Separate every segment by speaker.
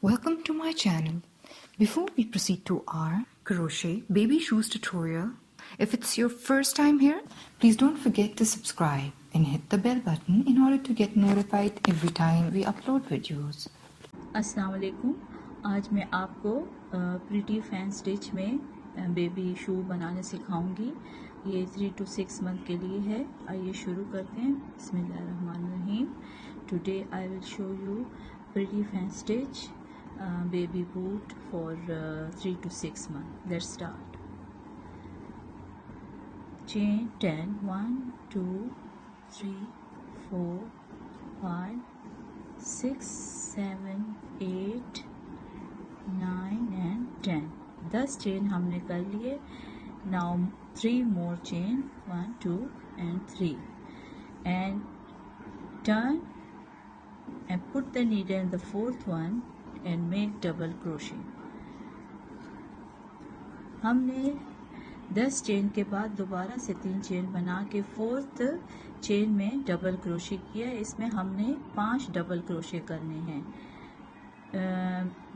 Speaker 1: Welcome to my channel. Before we proceed to our crochet baby shoes tutorial, if it's your first time here, please don't forget to subscribe and hit the bell button in order to get notified every time we upload videos.
Speaker 2: अस्सलाम वालेकुम। आज मैं आपको pretty fan stitch में baby शू बनाने सिखाऊंगी। ये 3 to 6 month के लिए है। आइए शुरू करते हैं। बिस्मिल्लाहिर्रहमानिर्रहीम। Today I will show you pretty fan stitch baby boot for 3 to 6 months। Let's start. Chain 10 1 2 3 4 5 6 7 8 9 and 10। 10 chain हमने कर लिए। Now 3 more chain 1 2 and 3 and turn and put the needle in the fourth one and make double crochet। हमने 10 chain के बाद दोबारा से 3 chain बना के फोर्थ चेन में डबल क्रोशे किया। इसमें हमने 5 डबल क्रोशे करने हैं।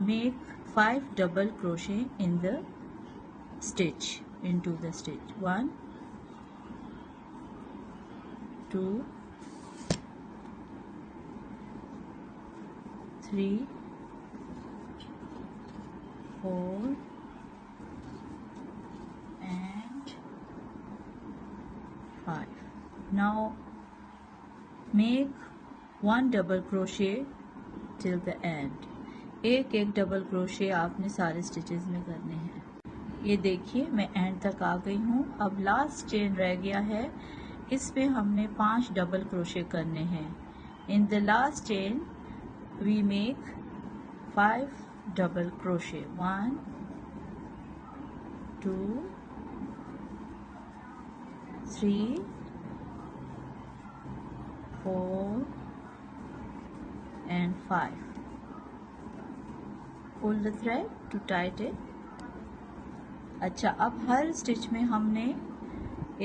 Speaker 2: Make 5 double crochet in the stitch into the stitch. 1 2 3 4 and 5। now make 1 double crochet till the end। एक एक डबल क्रोशे आपने सारे स्टिचेस में करने हैं। ये देखिए मैं एंड तक आ गई हूँ। अब लास्ट चेन रह गया है, इसमें हमने 5 डबल क्रोशे करने हैं। In the last chain we make 5 double crochet. 1 2 3 4 and 5। pull the thread to tighten it। अच्छा, अब हर स्टिच में हमने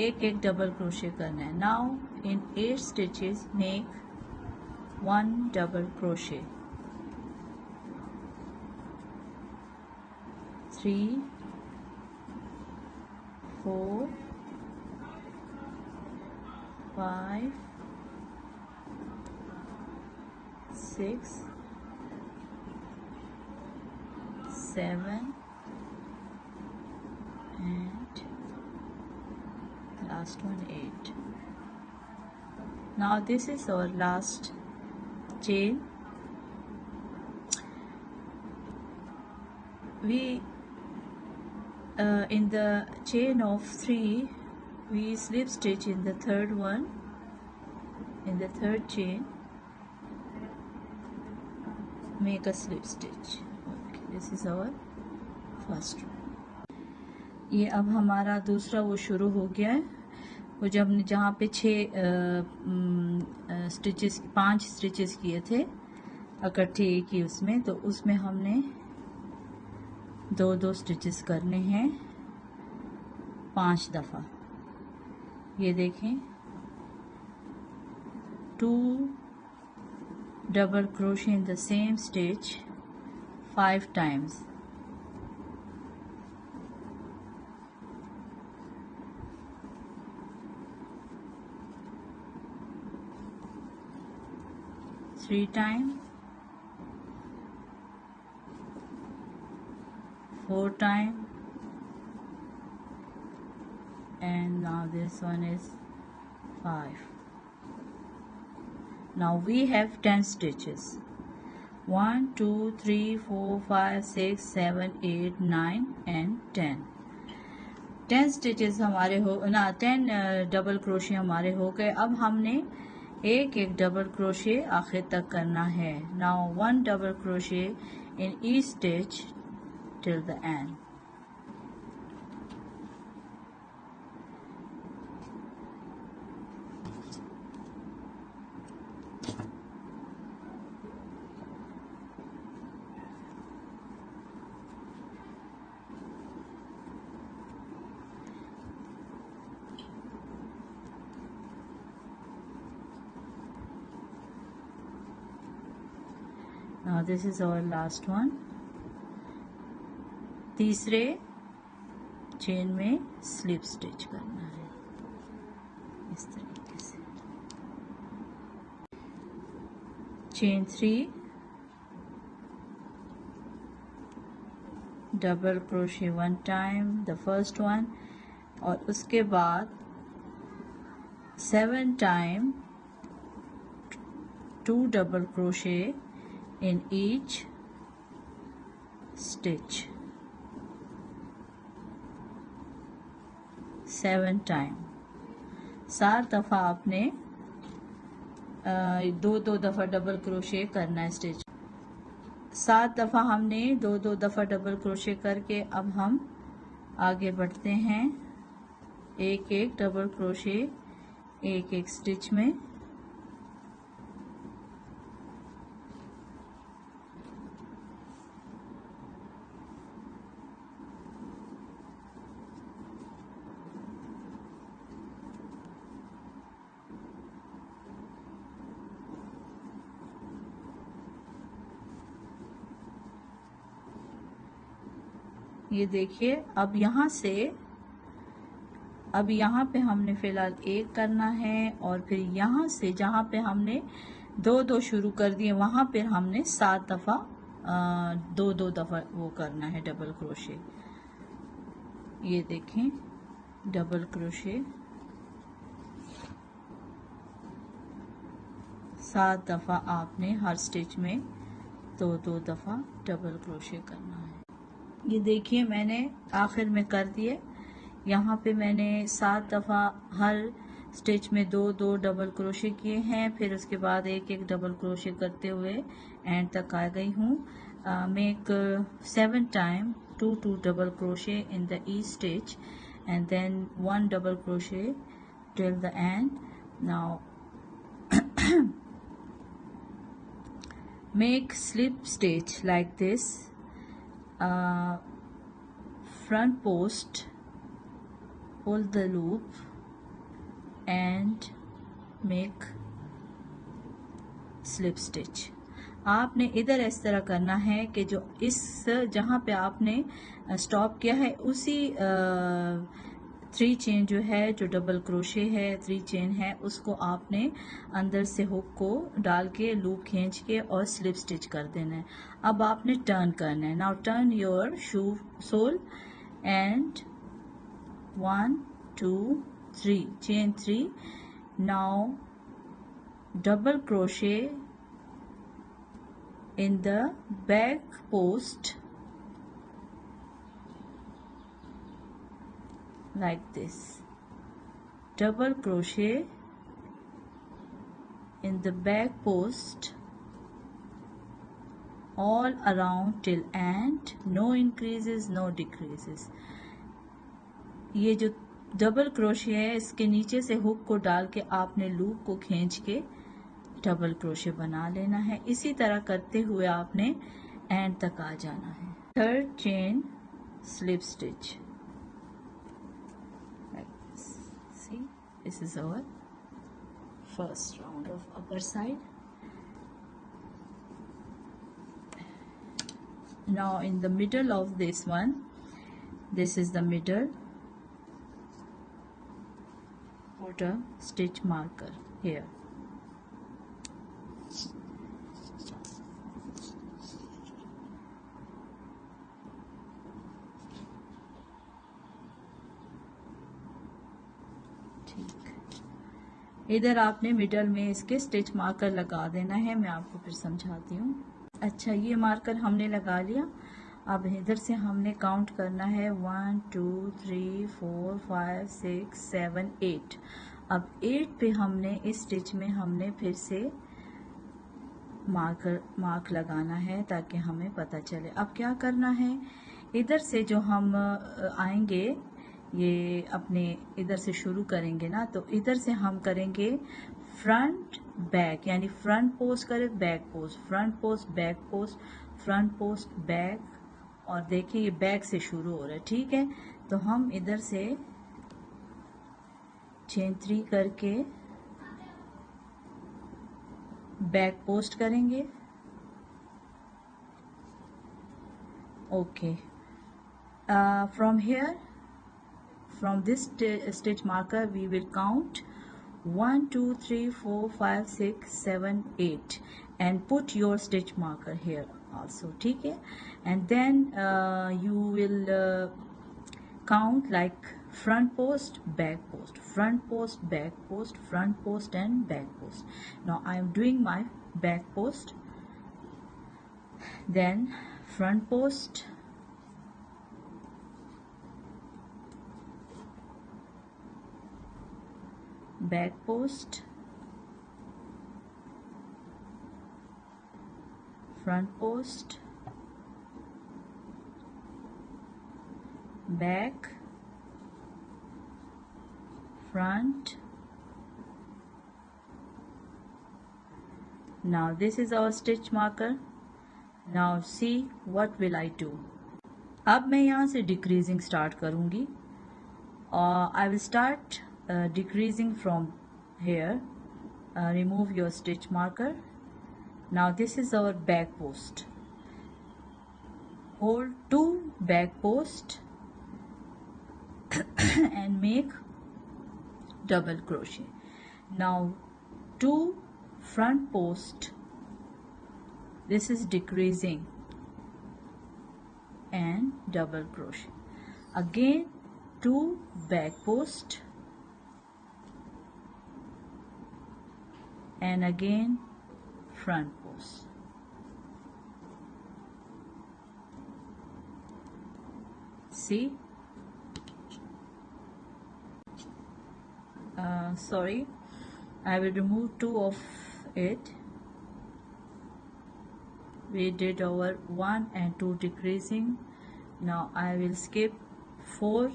Speaker 2: एक एक डबल क्रोशे करना है। Now in 8 stitches make 1 double crochet. 3 4 5 6 7 and last one 8। now this is our last chain। we in the chain of 3 we slip stitch in the third one, in the third chain make a slip stitch। okay, this is our first one। ये अब हमारा दूसरा वो शुरू हो गया है। वो जब हमने जहाँ पे 6 5 स्टिचेस किए थे इकट्ठे एक ही उसमें, तो उसमें हमने 2 स्टिचेस करने हैं 5 दफ़ा। ये देखें, 2 double crochet in the same stitch 5 times। three times, 4 times, and now this one is 5। now we have 10 stitches। 1 2 3 4 5 6 7 8 9 and 10। 10 stitches हमारे हो ना, 10 डबल क्रोशे हमारे हो गए। अब हमने एक एक डबल क्रोशे आखिर तक करना है। Now 1 double crochet in each stitch till the end. Now this is our last one. तीसरे चेन में स्लिप स्टिच करना है इस तरीके से। Chain 3, double crochet 1 time the first one, और उसके बाद 7 time 2 double crochet in each stitch, 7 time. 7 दफ़ा आपने दो दफ़ा डबल क्रोशे करना है स्टिच। 7 दफ़ा हमने दो दफ़ा डबल क्रोशे करके अब हम आगे बढ़ते हैं। एक एक डबल क्रोशे एक एक स्टिच में। ये देखिए, अब यहाँ पे हमने फिलहाल एक करना है, और फिर यहाँ से जहाँ पे हमने दो शुरू कर दिए वहाँ पे हमने 7 दफ़ा दो दफ़ा वो करना है डबल क्रोशे। ये देखें, डबल क्रोशे 7 दफ़ा आपने हर स्टिच में दो दफ़ा डबल क्रोशे करना है। ये देखिए, मैंने आखिर में कर दिए। यहाँ पे मैंने 7 दफ़ा हर स्टिच में दो डबल क्रोशे किए हैं, फिर उसके बाद एक एक डबल क्रोशे करते हुए एंड तक आ गई हूँ। Make 7 time 2 double crochet in the each stitch and then 1 double crochet till the end. Now make slip stitch like this, front post, pull the loop and make slip stitch। आपने इधर इस तरह करना है कि जो इस जहाँ पे आपने स्टॉप किया है उसी 3 चेन जो है, जो डबल क्रोशे है 3 चेन है, उसको आपने अंदर से हुक को डाल के लूप खींच के और स्लिप स्टिच कर देना है। अब आपने टर्न करना है। Now turn your shoe sole and 1 2 3 chain 3। Now double crochet in the back post like this, double crochet in the back post all around till end, no increases no decreases। ये जो double crochet है इसके नीचे से hook को डाल के आपने लूप को खींच के डबल क्रोशे बना लेना है। इसी तरह करते हुए आपने एंड तक आ जाना है। 3rd chain slip stitch. See, this is our first round of upper side. Now in the middle of this one, this is the middle, put a stitch marker here। इधर आपने मिडल में इसके stitch marker लगा देना है। मैं आपको फिर समझाती हूँ। अच्छा, ये मार्कर हमने लगा लिया। अब इधर से हमने काउंट करना है 1 2 3 4 5 6 7 8। अब 8 पे हमने इस स्टिच में हमने फिर से मार्क लगाना है ताकि हमें पता चले। अब क्या करना है, इधर से जो हम आएंगे, ये अपने इधर से शुरू करेंगे ना, तो इधर से हम करेंगे फ्रंट बैक, यानी फ्रंट पोस्ट करे back post, front post back post, front post back, और देखिए ये बैक से शुरू हो रहा है। ठीक है, तो हम इधर से चेन 3 करके बैक पोस्ट करेंगे, Okay. From here, from this stitch marker, we will count 1 2 3 4 5 6 7 8 and put your stitch marker here also, ठीक है? And then you will count like front post, back post, front post, back post, front post and back post. Now I am doing my back post, then front post, back post, front post, back, front. Now this is our stitch marker. Now see what will I do. अब मैं यहाँ से decreasing start करूँगी और I will start decreasing from here. Remove your stitch marker. Now this is our back post. Hold 2 back post and make double crochet. Now 2 front post, this is decreasing and double crochet. Again 2 back post and again front post. See, sorry, I will remove 2 of it. We did our 1 and 2 decreasing. Now I will skip 4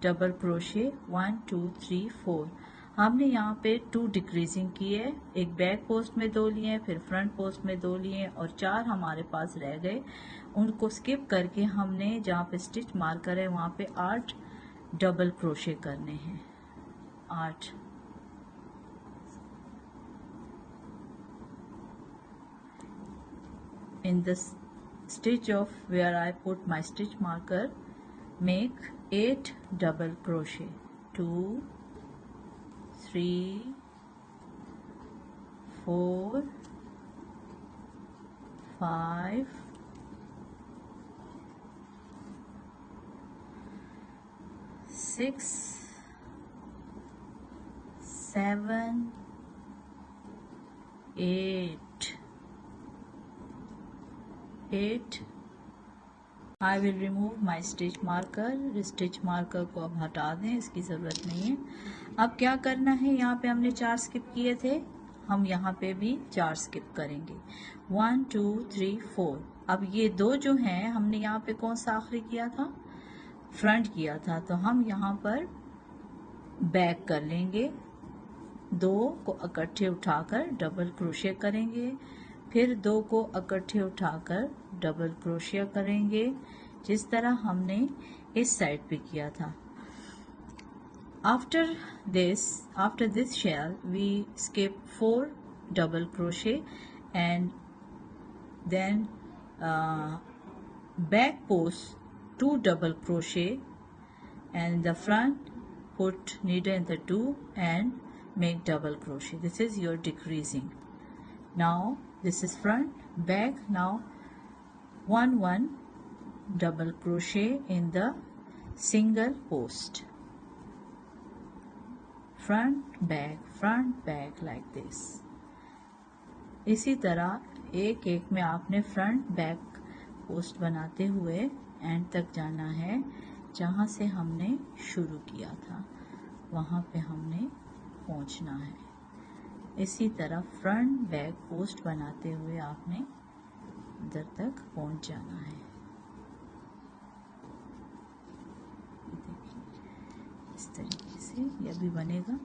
Speaker 2: double crochet, 1 2 3 4. हमने यहाँ पे 2 decreasing किए, एक back post में 2 लिए, फिर front post में 2 लिए और 4 हमारे पास रह गए. उनको स्किप करके हमने जहाँ पे स्टिच मार्कर है वहाँ पे 8 डबल क्रोशे करने हैं. 8. In the stitch of where I put my stitch marker, make 8 double crochet. 2 3 4 5 6 7 8. I will remove my stitch marker. Stitch marker को अब हटा दें, इसकी ज़रूरत नहीं है. अब क्या करना है, यहाँ पे हमने 4 स्किप किए थे, हम यहाँ पे भी 4 स्किप करेंगे. 1 2 3 4. अब ये 2 जो हैं, हमने यहाँ पे कौन सा आखिरी किया था, फ्रंट किया था, तो हम यहाँ पर बैक कर लेंगे. 2 को इकट्ठे उठाकर डबल क्रोशे करेंगे, फिर 2 को इकट्ठे उठाकर डबल क्रोशिया करेंगे, जिस तरह हमने इस साइड पे किया था. After this shell we skip 4 double crochet and then back post 2 double crochet and the front put needle in the 2 and make double crochet. This is your decreasing. Now this is front, back. Now 1 1 double crochet in the single post, front back like this. इसी तरह एक एक में आपने front back post बनाते हुए and तक जाना है. जहाँ से हमने शुरू किया था वहाँ पे हमने पहुँचना है. इसी तरह फ्रंट बैक पोस्ट बनाते हुए आपने इधर तक पहुँच जाना है. इस तरीके से यह भी बनेगा.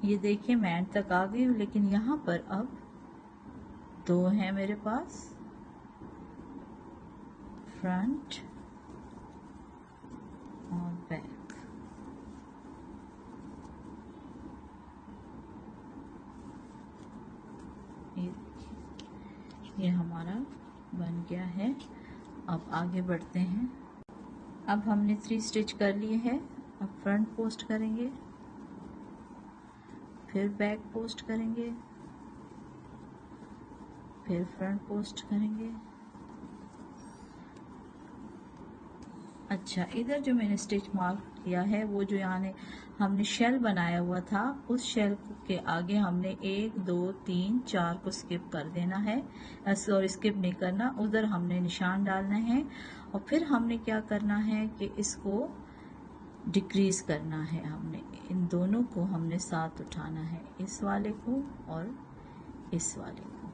Speaker 2: ये देखिए मैं एंड तक आ गई हूँ, लेकिन यहाँ पर अब 2 हैं मेरे पास, फ्रंट और बैक. ये हमारा बन गया है अब आगे बढ़ते हैं। अब हमने 3 स्टिच कर लिए हैं। अब फ्रंट पोस्ट करेंगे, फिर बैक पोस्ट करेंगे, फिर फ्रंट पोस्ट करेंगे। अच्छा, इधर जो मैंने स्टिच मार्क किया है वो जो यहाँ हमने शेल बनाया हुआ था, उस शेल के आगे हमने 1 2 3 4 को स्किप कर देना है। सॉरी, स्किप नहीं करना, उधर हमने निशान डालना है। और फिर हमने क्या करना है कि इसको डिक्रीज करना है। हमने इन दोनों को हमने साथ उठाना है, इस वाले को और इस वाले को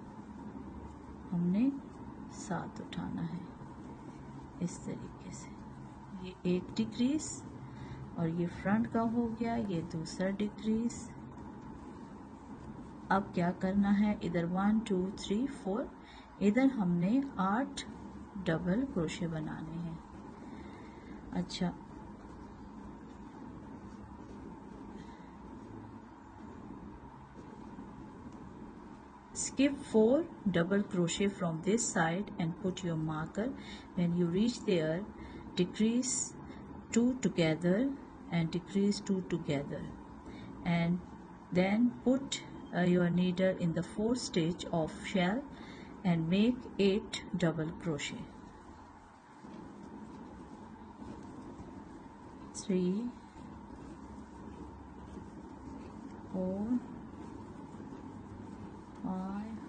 Speaker 2: हमने साथ उठाना है इस तरीके से। ये एक डिक्रीज और ये फ्रंट का हो गया, ये दूसरा डिक्रीज। अब क्या करना है, इधर 1 2 3 4, इधर हमने 8 डबल क्रोशे बनाने हैं। अच्छा, skip 4 double crochet from this side and put your marker. When you reach there, decrease 2 together and decrease 2 together, and then put your needle in the 4th stitch of shell and make 8 double crochet. 3 4 5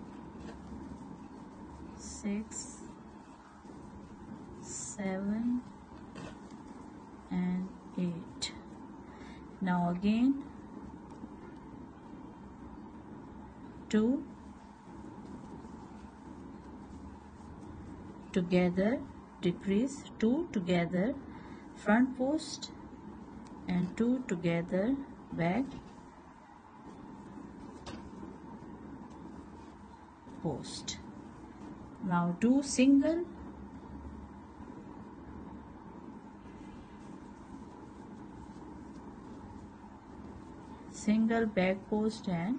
Speaker 2: 6 7 and 8. Now again 2 together, decrease 2 together, front post, and 2 together, back post. Now do single back post and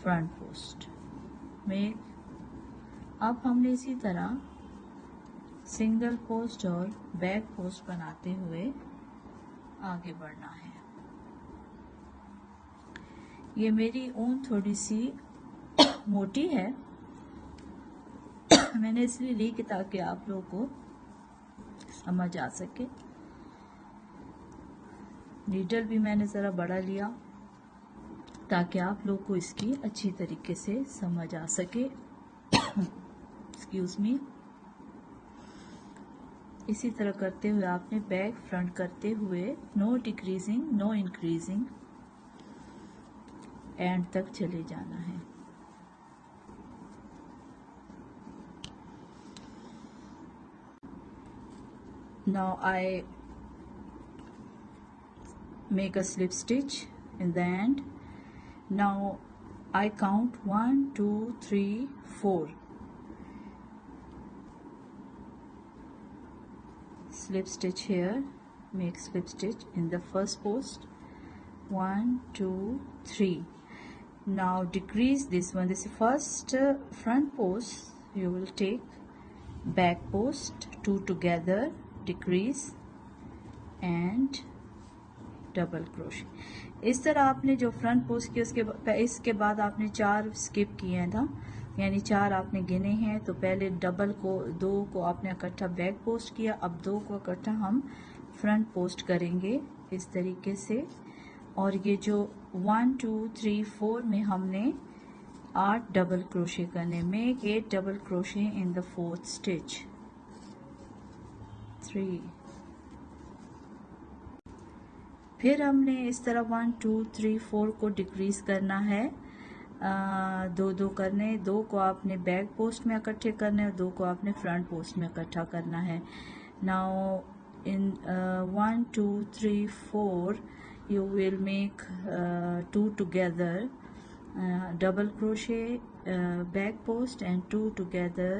Speaker 2: front post. Make, अब हमने इसी तरह single post और back post बनाते हुए आगे बढ़ना है। ये मेरी ऊन थोड़ी सी मोटी है, मैंने इसलिए ली कि ताकि आप लोगों को समझ आ सके। नीडल भी मैंने ज़रा बड़ा लिया ताकि आप लोग को इसकी अच्छी तरीके से समझ आ सके। Excuse me. इसी तरह करते हुए आपने बैक फ्रंट करते हुए no decreasing no increasing end तक चले जाना है। Now I make a slip stitch in the end. Now I count 1 2 3 4 slip stitch here. Make slip stitch in the first post, 1 2 3. Now decrease this one. This is first front post, you will take back post, 2 together, decrease and double crochet. इस तरह आपने जो front post किया इसके बाद आपने 4 skip किए था, यानी 4 आपने गिने हैं। तो पहले डबल को 2 को आपने इकट्ठा बैक पोस्ट किया, अब 2 को इकट्ठा हम फ्रंट पोस्ट करेंगे इस तरीके से। और ये जो 1 2 3 4 में हमने 8 डबल क्रोशे करने, make 8 double crochet in the 4th stitch. 3, फिर हमने इस तरह 1 2 3 4 को डिक्रीज करना है, 2 करने, 2 को आपने बैक पोस्ट में इकट्ठे करने और 2 को आपने फ्रंट पोस्ट में इकट्ठा करना है। Now in 1 2 3 4 you will make 2 together double crochet back post and 2 together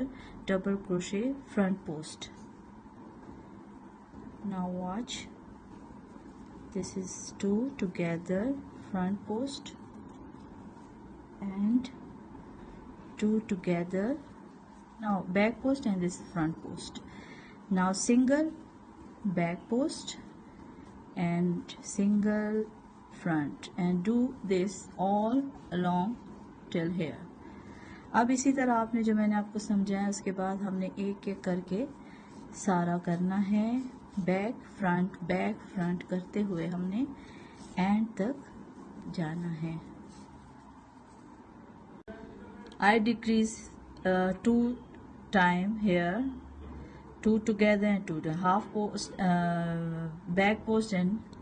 Speaker 2: double crochet front post. Now watch, this is 2 together front post and 2 together now back post and this front post. Now single back post and single front and do this all along till here. अब इसी तरह आपने जो मैंने आपको समझाया उसके बाद हमने एक एक करके सारा करना है, बैक फ्रंट करते हुए हमने एंड तक जाना है. I decrease 2 time here, 2 together and 2 the half post, back post and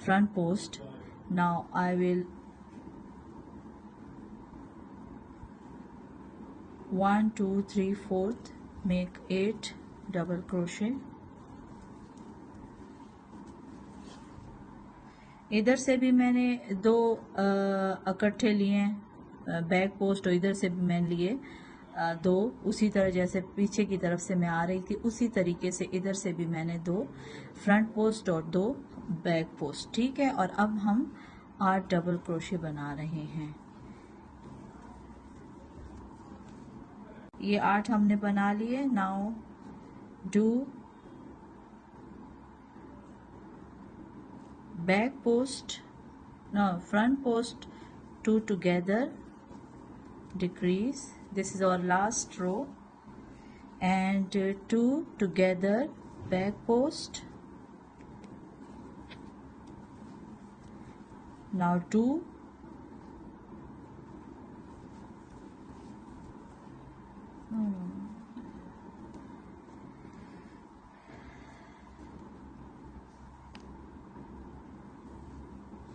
Speaker 2: front post. Now I will 1 2 3 4th make 8 double crochet. इधर से भी मैंने दो इकट्ठे लिए बैक पोस्ट, और इधर से भी मैंने लिए दो, उसी तरह जैसे पीछे की तरफ से मैं आ रही थी उसी तरीके से इधर से भी मैंने दो फ्रंट पोस्ट और दो बैक पोस्ट. ठीक है, और अब हम 8 डबल क्रोशे बना रहे हैं. ये 8 हमने बना लिए. Now do back post, no, front post 2 together, decrease, this is our last row, and 2 together back post. Now 2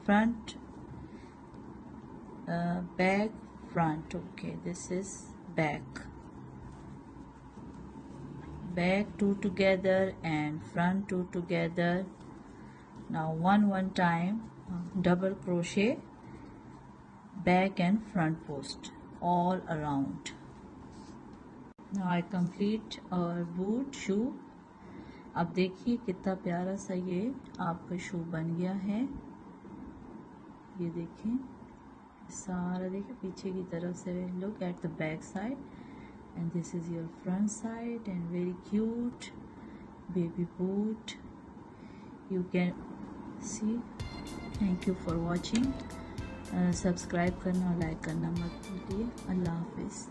Speaker 2: front, back, front. Okay, this is back 2 together and front 2 together. Now one time double crochet back and front post all around. Now I complete our boot shoe. अब देखिए कितना प्यारा सा ये आपका शू बन गया है. ये देखें सारा, देखिए पीछे की तरफ से. Look at the back side and this is your front side and very cute baby boot. You can see. Thank you for watching. Subscribe करना और लाइक करना मत भूलिए. अल्लाह हाफिज़.